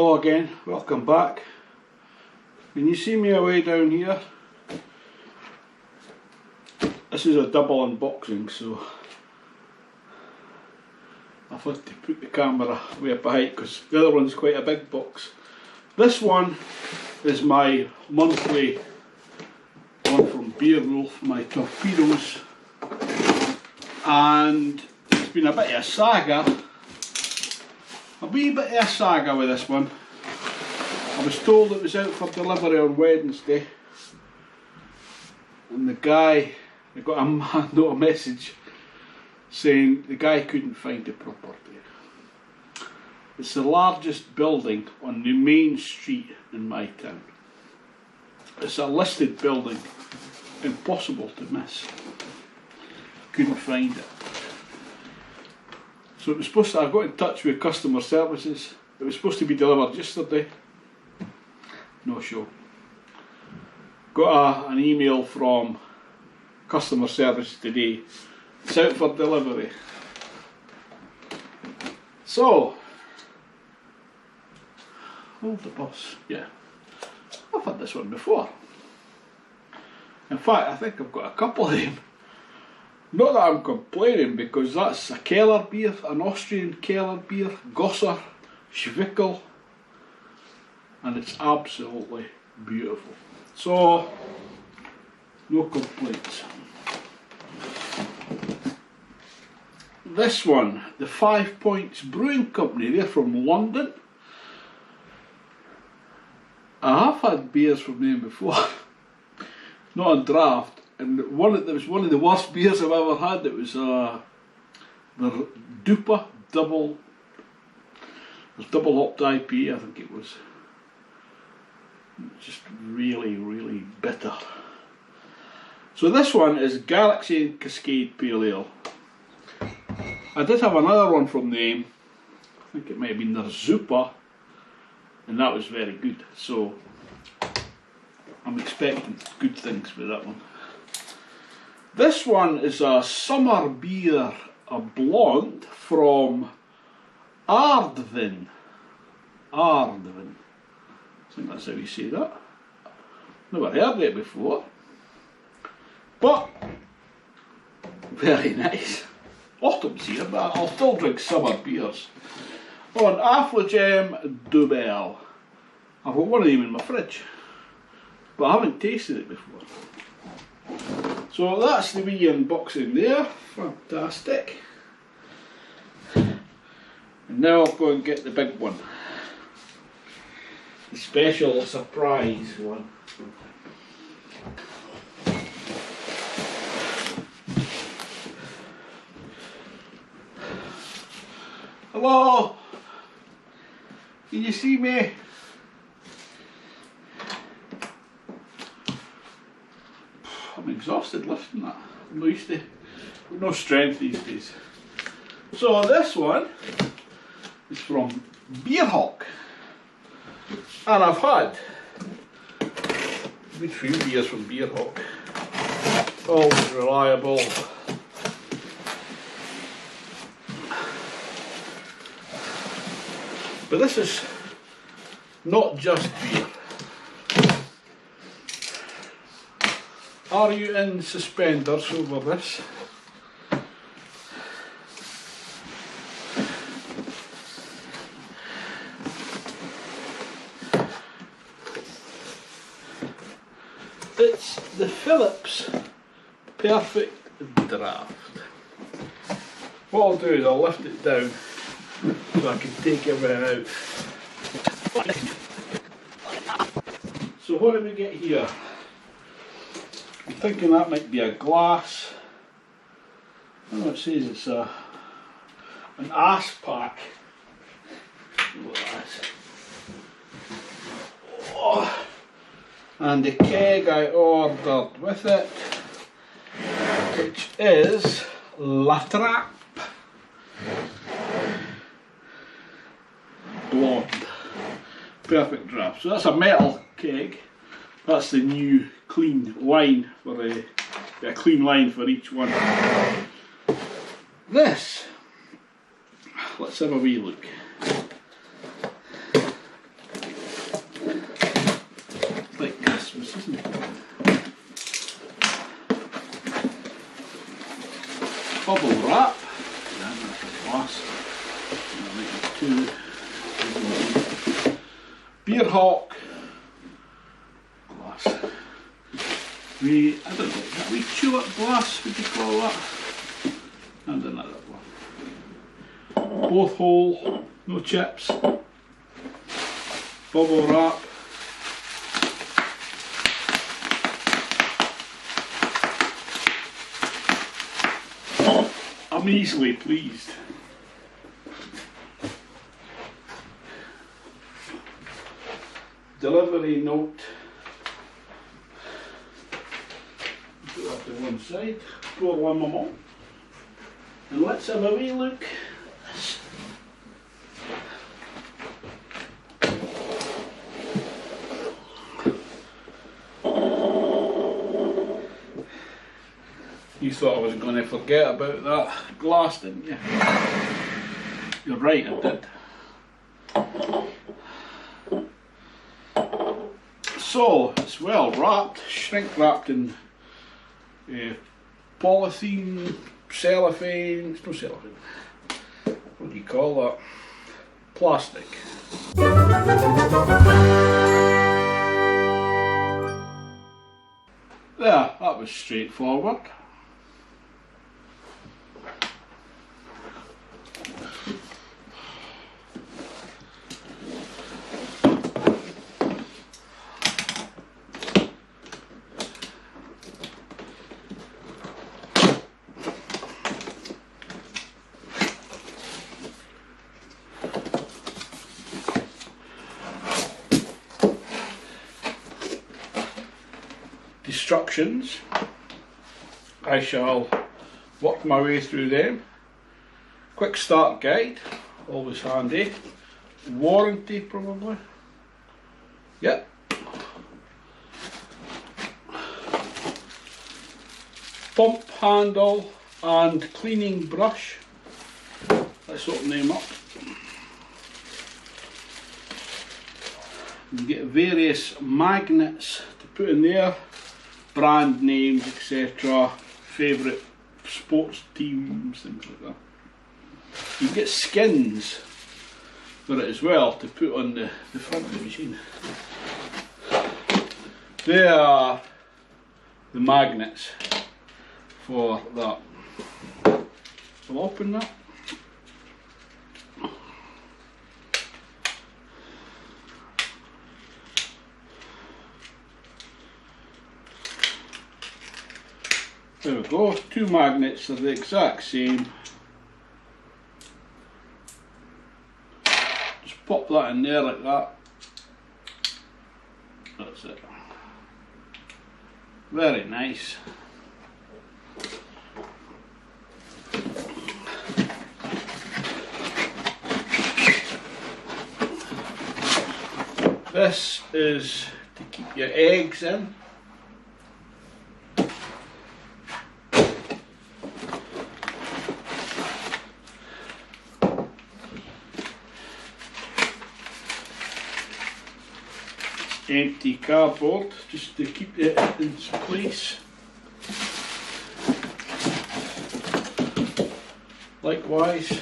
Hello again, welcome back. Can you see me away down here? This is a double unboxing, so I've had to put the camera way up high because the other one's quite a big box. This one is my monthly one from Brewery, my torpedoes, and it's been a bit of a saga. A wee bit of a saga with this one. I was told it was out for delivery on Wednesday, and the guy, I got a message saying the guy couldn't find the property. It's the largest building on the main street in my town. It's a listed building, impossible to miss. Couldn't find it. So it was supposed to, I got in touch with customer services. It was supposed to be delivered yesterday. No show. Got an email from customer service today. It's out for delivery. So, hold the bus. Yeah, I've had this one before. In fact, I think I've got a couple of them. Not that I'm complaining, because that's a Keller beer, an Austrian Keller beer, Gosser, Schwickel, and it's absolutely beautiful. So, no complaints. This one, the 5 Points Brewing Company, they're from London. I have had beers from them before, not on draft. And there was one of the worst beers I've ever had. It was the Dupa double hopped IPA, I think it was. Just really, really bitter. So this one is Galaxy and Cascade Pale Ale. I did have another one from them. I think it might have been their Zupa, and that was very good. So I'm expecting good things with that one. This one is a summer beer, a blonde from Ardvin. Ardvin. I think that's how you say that. Never heard it before. But, very nice. Autumn's here, but I'll still drink summer beers. On Affligem Dubel. I've got one of them in my fridge, but I haven't tasted it before. So that's the wee unboxing there, fantastic. And now I'll go and get the big one. The special surprise one. Hello! Can you see me? I'm exhausted lifting that. I'm not used to, no strength these days. So this one is from Beerhawk, and I've had a good few beers from Beerhawk. Always reliable. But this is not just beer. Are you in suspenders over this? It's the Philips PerfectDraft. What I'll do is I'll lift it down so I can take everything out. So what do we get here? I'm thinking that might be a glass. Oh, it says it's an ass pack. Look at that. Oh. And the keg I ordered with it, which is La Trappe Blond PerfectDraft. So that's a metal keg. That's the new clean line for a clean line for each one. This, let's have a wee look. bubble wrap. Then that's a glass. I'll make it two. Beer hawk glass. I don't know, that wee tulip glass, would you call that? And another one. Both whole, no chips. Bubble wrap. I'm easily pleased. Delivery note. Put that to one side. Pour one more. And let's have a wee look at this. You thought I was going to forget about that glass, didn't you? You're right, I did. So, it's well wrapped, shrink wrapped in polythene, cellophane, it's no cellophane, what do you call that? Plastic. There, that was straightforward. Instructions. I shall work my way through them. Quick start guide, always handy. Warranty probably. Yep. Pump handle and cleaning brush. Let's open them up. You get various magnets to put in there. Brand names, etc., favourite sports teams, things like that. You can get skins for it as well to put on the front of the machine. They are the magnets for that. So I'll open that. There we go, two magnets are the exact same. Just pop that in there like that. That's it. Very nice. This is to keep your eggs in. Empty cardboard just to keep it in place. Likewise,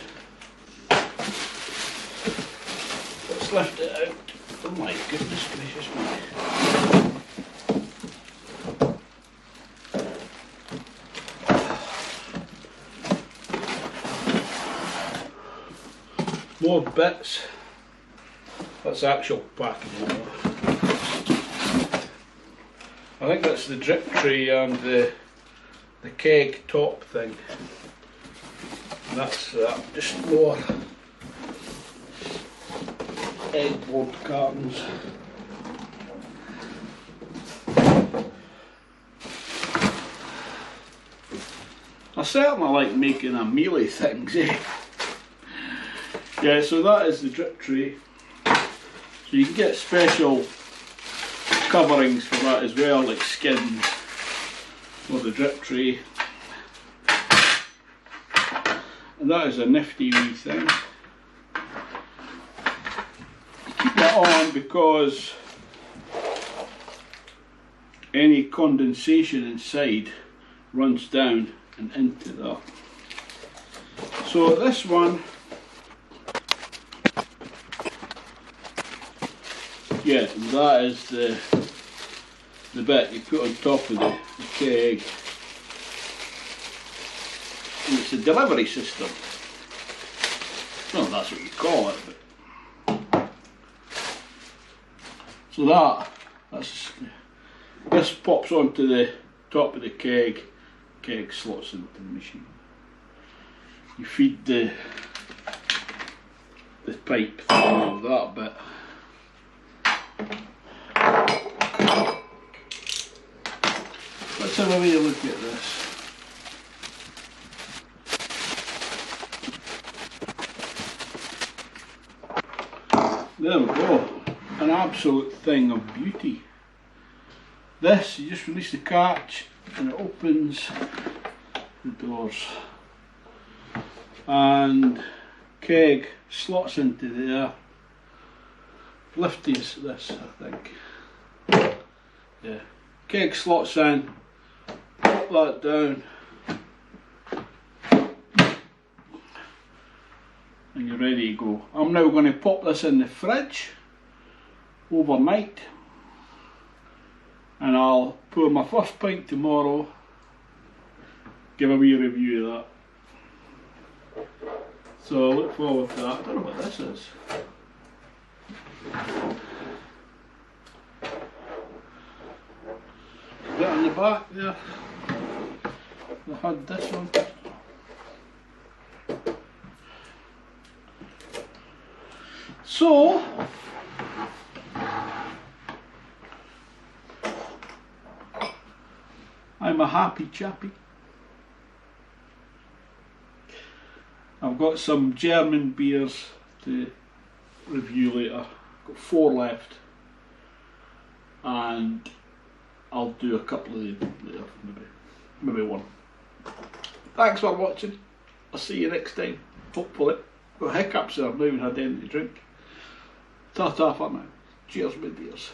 let's lift it out. Oh my goodness gracious me. More bits. That's actual packaging. I think that's the drip tray and the keg top thing. And that's just more eggboard cartons. I certainly like making a mealy things, eh? Yeah, so that is the drip tray. So you can get special coverings for that as well, like skins for the drip tray. And that is a nifty wee thing. Keep that on because any condensation inside runs down and into that. So this one, yeah, that is the bit you put on top of the keg. And it's a delivery system. Well, that's what you call it. But. So this pops onto the top of the keg. Keg slots into the machine. You feed the pipe through that bit. Let's have a wee look at this. There we go, an absolute thing of beauty. This, you just release the catch and it opens the doors. And keg slots into there. Lifty is this, I think. Yeah, keg slots in, pop that down, and you're ready to go. I'm now going to pop this in the fridge overnight, and I'll pour my first pint tomorrow, give a wee review of that. So I look forward to that. I don't know what this is. Bit on the back there. I had this one. So I'm a happy chappy. I've got some German beers to review later. I've got 4 left, and I'll do a couple of them later, maybe one. Thanks for watching. I'll see you next time, hopefully. Got hiccups there, I've not even had anything to drink. Ta-ta for now. Cheers, my dears.